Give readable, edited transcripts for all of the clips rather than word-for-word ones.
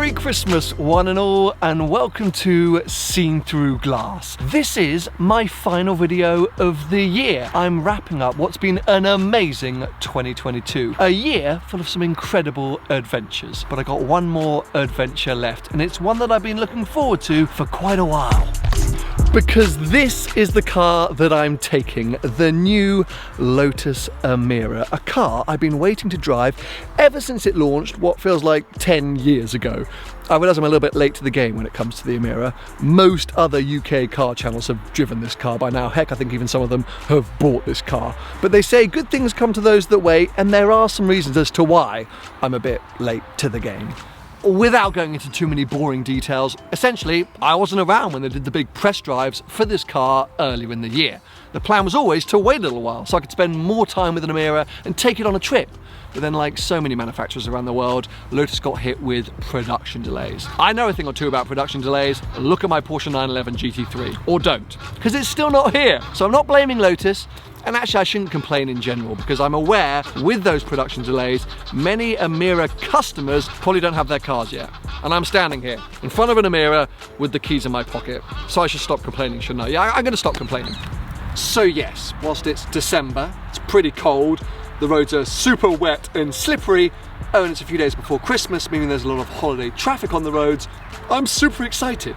Merry Christmas one and all, and welcome to Seen Through Glass. This is my final video of the year. I'm wrapping up what's been an amazing 2022. A year full of some incredible adventures. But I got one more adventure left, and it's one that I've been looking forward to for quite a while. Because this is the car that I'm taking, the new Lotus Emira, a car I've been waiting to drive ever since it launched what feels like 10 years ago. I realise I'm a little bit late to the game when it comes to the Emira. Most other UK car channels have driven this car by now. Heck, I think even some of them have bought this car. But they say good things come to those that wait, and there are some reasons as to why I'm a bit late to the game. Without going into too many boring details, essentially, I wasn't around when they did the big press drives for this car earlier in the year. The plan was always to wait a little while so I could spend more time with an Emira and take it on a trip. But then, like so many manufacturers around the world, Lotus got hit with production delays. I know a thing or two about production delays. Look at my Porsche 911 GT3. Or don't, because it's still not here. So I'm not blaming Lotus. And actually I shouldn't complain in general, because I'm aware with those production delays, many Emira customers probably don't have their cars yet. And I'm standing here in front of an Emira with the keys in my pocket. So I should stop complaining, shouldn't I? Yeah, I'm gonna stop complaining. So yes, whilst it's December, it's pretty cold, the roads are super wet and slippery, and it's a few days before Christmas, meaning there's a lot of holiday traffic on the roads, I'm super excited.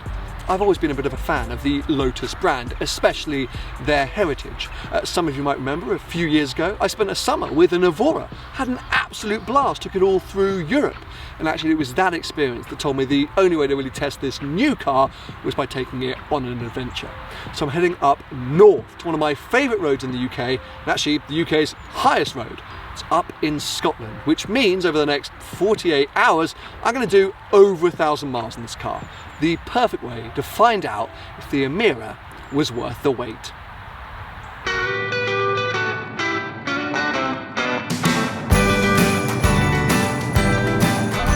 I've always been a bit of a fan of the Lotus brand, especially their heritage. Some of you might remember a few years ago, I spent a summer with an Evora, had an absolute blast, took it all through Europe. And actually it was that experience that told me the only way to really test this new car was by taking it on an adventure. So I'm heading up north to one of my favourite roads in the UK, and actually the UK's highest road. It's up in Scotland, which means over the next 48 hours, I'm going to do over 1,000 miles in this car. The perfect way to find out if the Emira was worth the wait.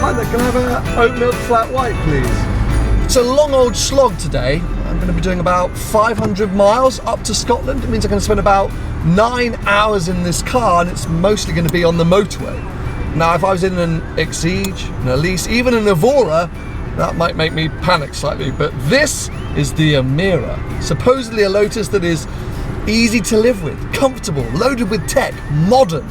Hi there, can I have an oat milk flat white, please? It's a long old slog today. I'm going to be doing about 500 miles up to Scotland. It means I'm going to spend about 9 hours in this car, and it's mostly going to be on the motorway. Now, if I was in an Exige, an Elise, even an Evora, that might make me panic slightly, but this is the Emira. Supposedly a Lotus that is easy to live with, comfortable, loaded with tech, modern.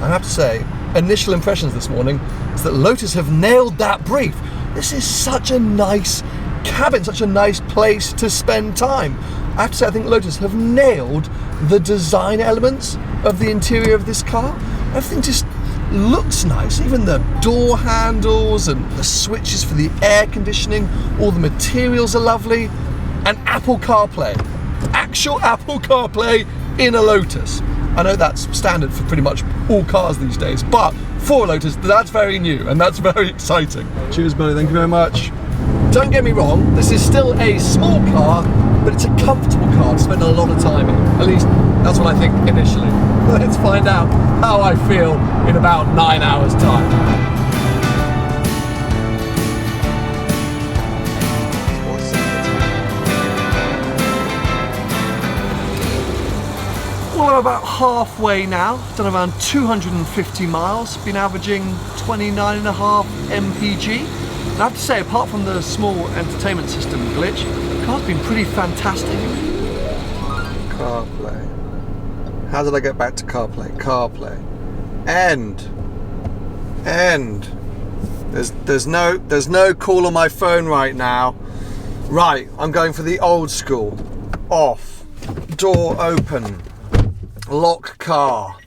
I have to say, initial impressions this morning is that Lotus have nailed that brief. This is such a nice cabin, such a nice place to spend time. I have to say, I think Lotus have nailed the design elements of the interior of this car. Everything just looks nice, even the door handles and the switches for the air conditioning, all the materials are lovely, and Apple CarPlay, actual Apple CarPlay in a Lotus. I know that's standard for pretty much all cars these days, but for a Lotus, that's very new and that's very exciting. Cheers, buddy, thank you very much. Don't get me wrong, this is still a small car, but it's a comfortable car to spend a lot of time in. At least, that's what I think initially. Let's find out how I feel in about 9 hours' time. Well, I'm about halfway now. I've done around 250 miles, been averaging 29.5 mpg. And I have to say, apart from the small entertainment system glitch, the car's been pretty fantastic. CarPlay. How did I get back to CarPlay? CarPlay. End. There's no call on my phone right now. Right, I'm going for the old school. Off. Door open. Lock car.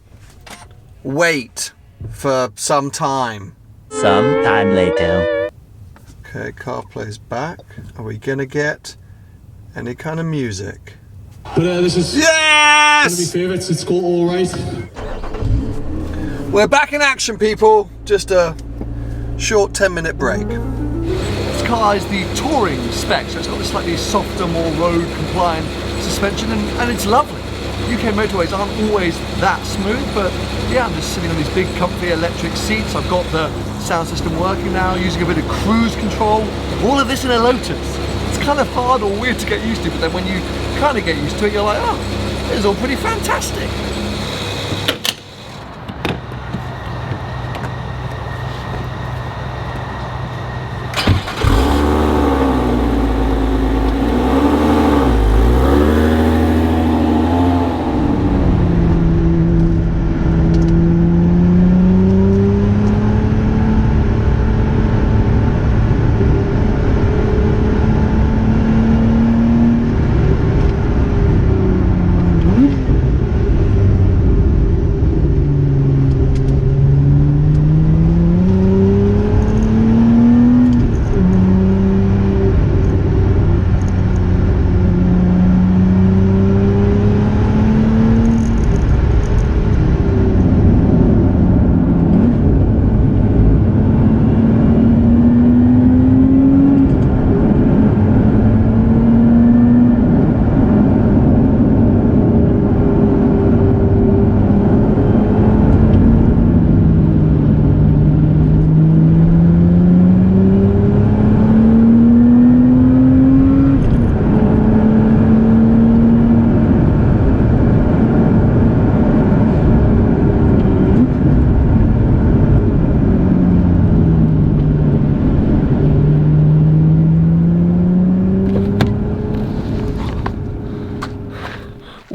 Wait for some time. Some time later. Okay, CarPlay's back. Are we gonna get any kind of music? But this is yes! one of my favourites. It's called All Right. We're back in action, people. Just a short 10-minute break. This car is the touring spec, so it's got a slightly softer, more road compliant suspension, and it's lovely. UK motorways aren't always that smooth, but yeah, I'm just sitting on these big comfy electric seats. I've got the sound system working now, using a bit of cruise control. All of this in a Lotus. It's kind of hard or weird to get used to, but then when you kind of get used to it, you're like, oh, this is all pretty fantastic.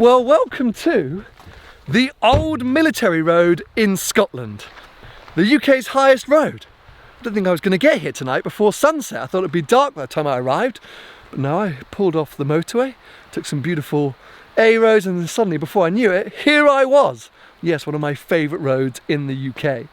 Well, welcome to the Old Military Road in Scotland, the UK's highest road. I didn't think I was going to get here tonight before sunset. I thought it'd be dark by the time I arrived, but no, I pulled off the motorway, took some beautiful A roads, and then suddenly, before I knew it, here I was. Yes, one of my favourite roads in the UK.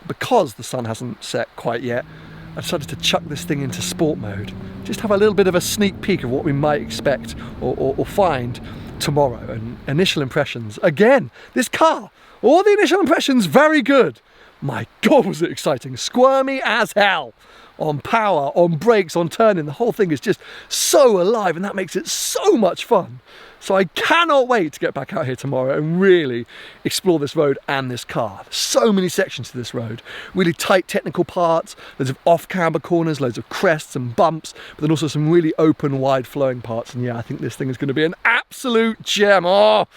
Because the sun hasn't set quite yet, I decided to chuck this thing into sport mode. Just have a little bit of a sneak peek of what we might expect or find tomorrow. And initial impressions, again, this car, all the initial impressions very good. My God, was it exciting. Squirmy as hell. On power, on brakes, on turning, the whole thing is just so alive, and that makes it so much fun. So I cannot wait to get back out here tomorrow and really explore this road and this car. There's so many sections to this road. Really tight technical parts, loads of off-camber corners, loads of crests and bumps, but then also some really open, wide flowing parts. And yeah, I think this thing is going to be an absolute gem. Oh,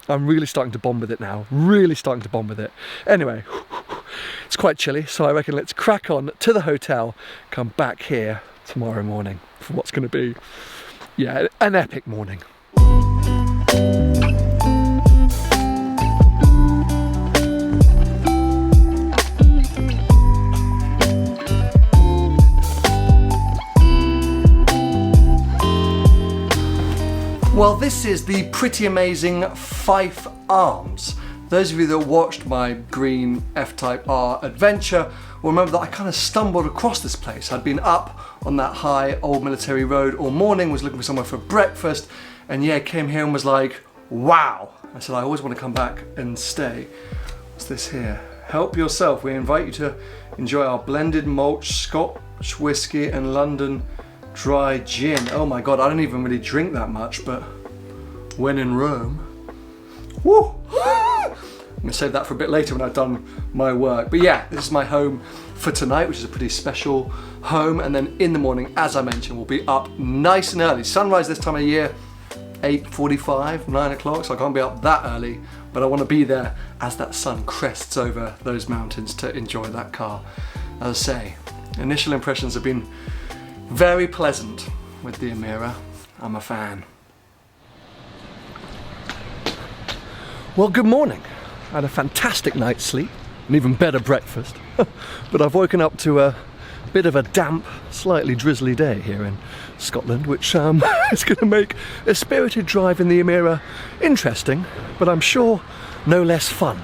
I'm really starting to bond with it now. Really starting to bond with it. Anyway, it's quite chilly, so I reckon let's crack on to the hotel, come back here tomorrow morning for what's going to be, yeah, an epic morning. Well, this is the pretty amazing Fife Arms. Those of you that watched my green F-Type R adventure will remember that I kind of stumbled across this place. I'd been up on that high Old Military Road all morning, was looking for somewhere for breakfast, and yeah, came here and was like, wow. I said, I always want to come back and stay. What's this here? Help yourself. We invite you to enjoy our blended malt Scotch whiskey and London dry gin. Oh my God, I don't even really drink that much, but when in Rome, woo! I'm gonna save that for a bit later when I've done my work. But yeah, this is my home for tonight, which is a pretty special home. And then in the morning, as I mentioned, we'll be up nice and early. Sunrise this time of year, 8:45, 9 o'clock, so I can't be up that early, but I want to be there as that sun crests over those mountains to enjoy that car. As I say, initial impressions have been very pleasant with the Emira. I'm a fan. Well, good morning. I had a fantastic night's sleep, an even better breakfast, but I've woken up to a bit of a damp, slightly drizzly day here in Scotland, which is going to make a spirited drive in the Emira interesting, but I'm sure no less fun.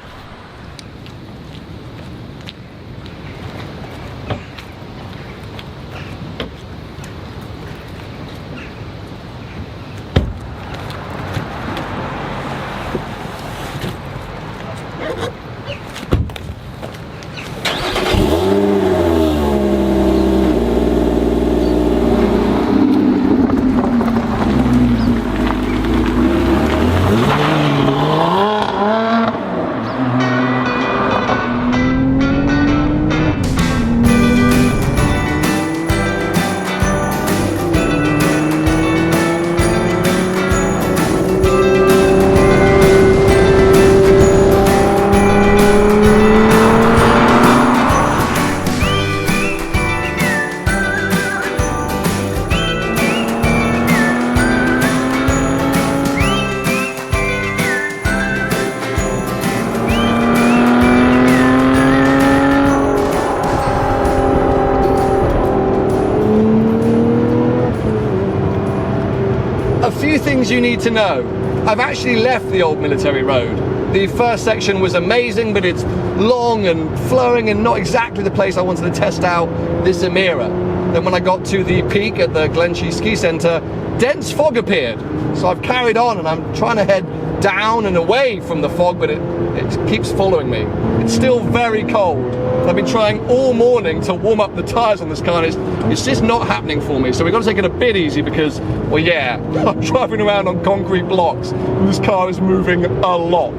Things you need to know. I've actually left the Old Military Road. The first section was amazing, but it's long and flowing and not exactly the place I wanted to test out this Emira. Then when I got to the peak at the Glenshee Ski Centre, dense fog appeared. So I've carried on and I'm trying to head down and away from the fog, but it keeps following me. It's still very cold. I've been trying all morning to warm up the tyres on this car, and it's just not happening for me. So we've got to take it a bit easy because, well, yeah, I'm driving around on concrete blocks and this car is moving a lot,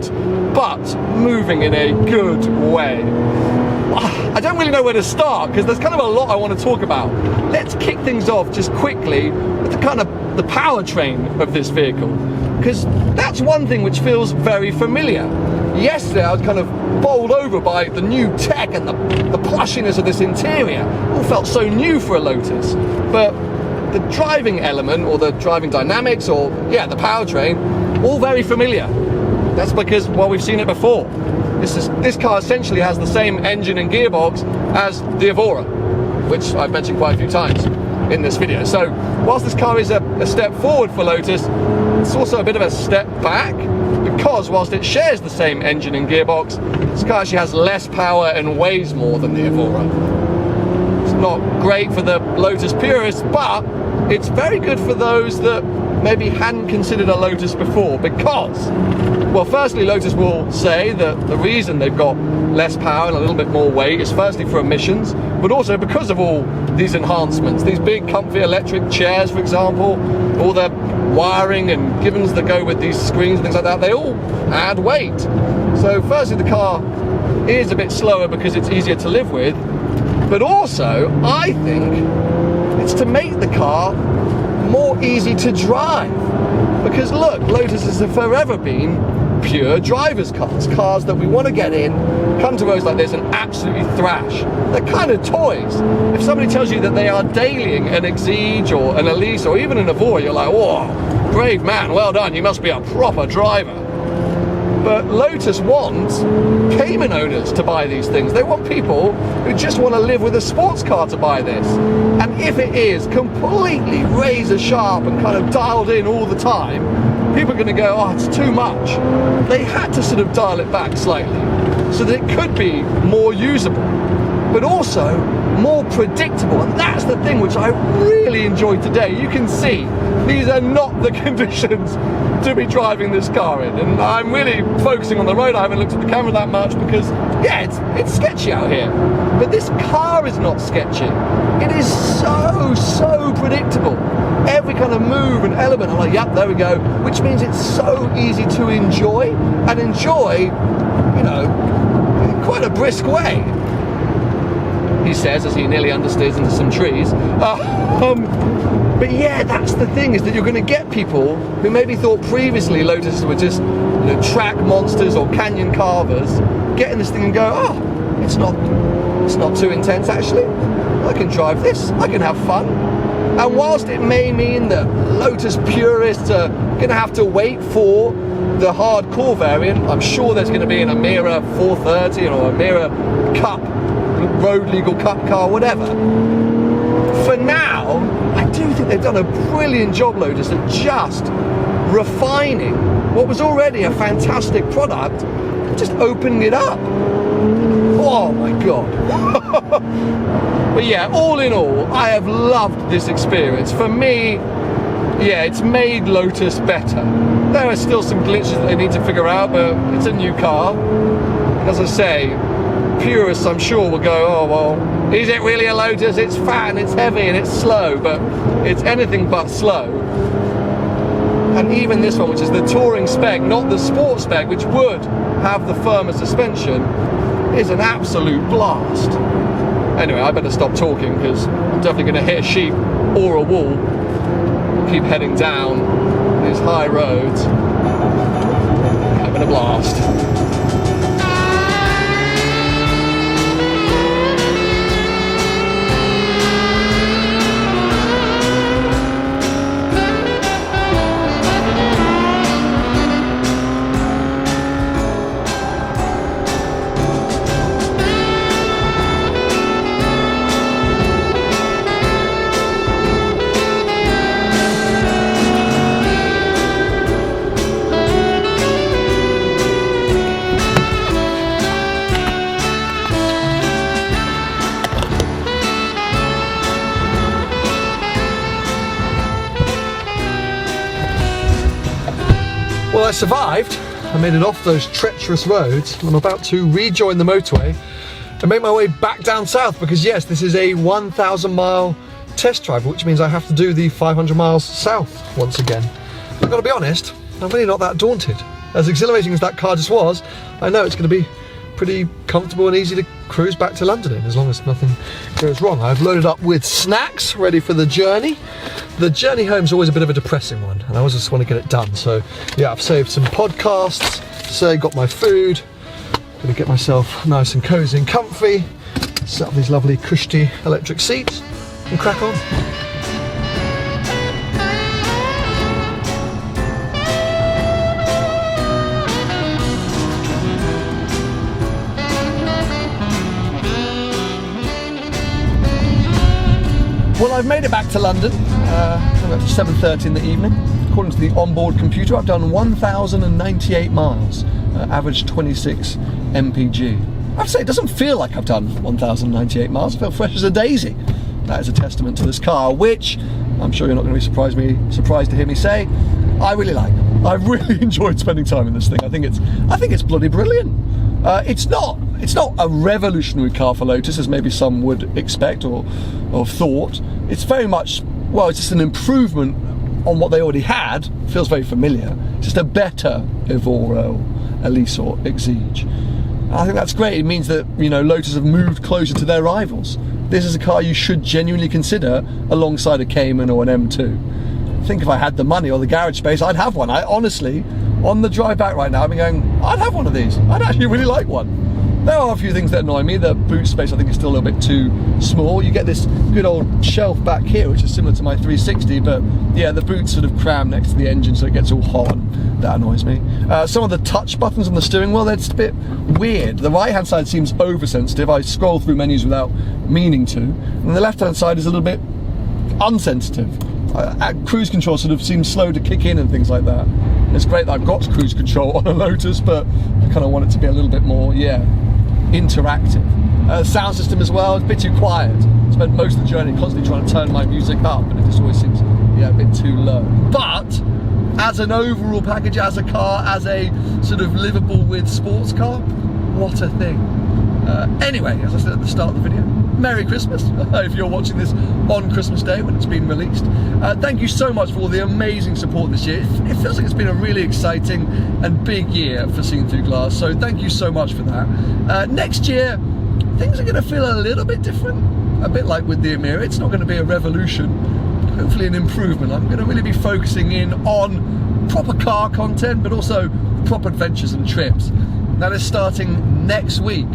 but moving in a good way. I don't really know where to start because there's kind of a lot I want to talk about. Let's kick things off just quickly with the kind of the powertrain of this vehicle, because that's one thing which feels very familiar. Yesterday I was kind of bowled over by the new tech and the plushiness of this interior. It all felt so new for a Lotus, but the driving element or the driving dynamics or, yeah, the powertrain all very familiar. That's because, well, we've seen it before. This car essentially has the same engine and gearbox as the Evora, which I've mentioned quite a few times in this video. So whilst this car is a step forward for Lotus, it's also a bit of a step back, because whilst it shares the same engine and gearbox, this car actually has less power and weighs more than the Evora. It's not great for the Lotus purists, but it's very good for those that maybe hadn't considered a Lotus before, because, well, firstly, Lotus will say that the reason they've got less power and a little bit more weight is firstly for emissions, but also because of all these enhancements. These big comfy electric chairs, for example, all the wiring and gibbons that go with these screens and things like that, they all add weight. So firstly, the car is a bit slower because it's easier to live with, but also I think it's to make the car more easy to drive. Because look, Lotus has forever been pure driver's cars that we want to get in, come to roads like this and absolutely thrash. They're kind of toys. If somebody tells you that they are dailying an Exige or an Elise or even an Evora, you're like, whoa, brave man, well done, you must be a proper driver. But Lotus wants Cayman owners to buy these things. They want people who just want to live with a sports car to buy this. And if it is completely razor sharp and kind of dialed in all the time, people are going to go, oh, it's too much. They had to sort of dial it back slightly so that it could be more usable, but also more predictable. And that's the thing which I really enjoyed today. You can see these are not the conditions to be driving this car in, and I'm really focusing on the road. I haven't looked at the camera that much because, yeah, it's sketchy out here, but this car is not sketchy. It is so predictable. Every kind of move and element, I'm like, yep, there we go, which means it's so easy to enjoy, and enjoy, you know, in quite a brisk way, he says as he nearly understeers into some trees. But yeah, that's the thing, is that you're going to get people who maybe thought previously Lotuses were just, you know, track monsters or canyon carvers, get in this thing and go, oh, it's not too intense actually. I can drive this, I can have fun. And whilst it may mean that Lotus purists are going to have to wait for the hardcore variant, I'm sure there's going to be an Emira 430 or Emira Cup, road legal Cup car, whatever. For now, I do think they've done a brilliant job, Lotus, at just refining what was already a fantastic product, just opening it up. Oh my God. But yeah, all in all, I have loved this experience. For me, yeah, it's made Lotus better. There are still some glitches that they need to figure out, but it's a new car. As I say, purists I'm sure will go, oh well, is it really a Lotus? It's fat and it's heavy and it's slow, but it's anything but slow. And even this one, which is the touring spec, not the sport spec, which would have the firmer suspension, is an absolute blast. Anyway, I better stop talking because I'm definitely going to hit a sheep or a wall. Keep heading down these high roads, having a blast. Well, I survived. I made it off those treacherous roads. I'm about to rejoin the motorway and make my way back down south because yes, this is a 1,000 mile test drive, which means I have to do the 500 miles south once again. I've got to be honest, I'm really not that daunted. As exhilarating as that car just was, I know it's going to be pretty comfortable and easy to cruise back to London in, as long as nothing goes wrong. I've loaded up with snacks, ready for the journey. The journey home is always a bit of a depressing one, and I always just want to get it done. So yeah, I've saved some podcasts, got my food, gonna get myself nice and cozy and comfy, set up these lovely cushy electric seats, and crack on. Well, I've made it back to London. About 7:30 in the evening. According to the onboard computer, I've done 1,098 miles, average 26 mpg. I have to say, it doesn't feel like I've done 1,098 miles. I feel fresh as a daisy. That is a testament to this car, which I'm sure you're not going to be surprised to hear me say, I really like. I've really enjoyed spending time in this thing. I think it's bloody brilliant. It's not a revolutionary car for Lotus, as maybe some would expect or thought. It's very much, well, it's just an improvement on what they already had. Feels very familiar. It's just a better Evora, Elise or Exige. I think that's great. It means that, you know, Lotus have moved closer to their rivals. This is a car you should genuinely consider alongside a Cayman or an M2. I think if I had the money or the garage space, I'd have one. I honestly, on the drive back right now, I've been going, I'd have one of these. I'd actually really like one. There are a few things that annoy me. The boot space, I think, is still a little bit too small. You get this good old shelf back here, which is similar to my 360, but yeah, the boot's sort of crammed next to the engine, so it gets all hot, and that annoys me. Some of the touch buttons on the steering wheel, they're just a bit weird. The right-hand side seems oversensitive. I scroll through menus without meaning to, and the left-hand side is a little bit unsensitive. Cruise control sort of seems slow to kick in and things like that. It's great that I've got cruise control on a Lotus, but I kind of want it to be a little bit more, yeah, interactive. Sound system as well, it's a bit too quiet. I spent most of the journey constantly trying to turn my music up, and it just always seems, yeah, a bit too low. But as an overall package, as a car, as a sort of livable with sports car, what a thing. Anyway, as I said at the start of the video, Merry Christmas, if you're watching this on Christmas Day when it's been released. Thank you so much for all the amazing support this year. It feels like it's been a really exciting and big year for Seen Through Glass, so thank you so much for that. Next year, things are going to feel a little bit different, a bit like with the Emira. It's not going to be a revolution, hopefully an improvement. I'm going to really be focusing in on proper car content, but also proper adventures and trips. That is starting next week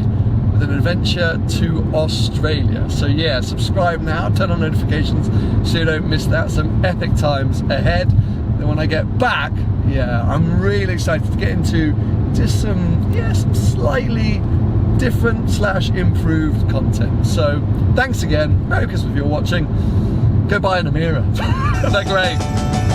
with an adventure to Australia. So yeah, subscribe now, turn on notifications so you don't miss that. Some epic times ahead. Then when I get back, yeah, I'm really excited to get into just some slightly different / improved content. So thanks again. Merry Christmas if you're watching. Go buy an Emira. They're great.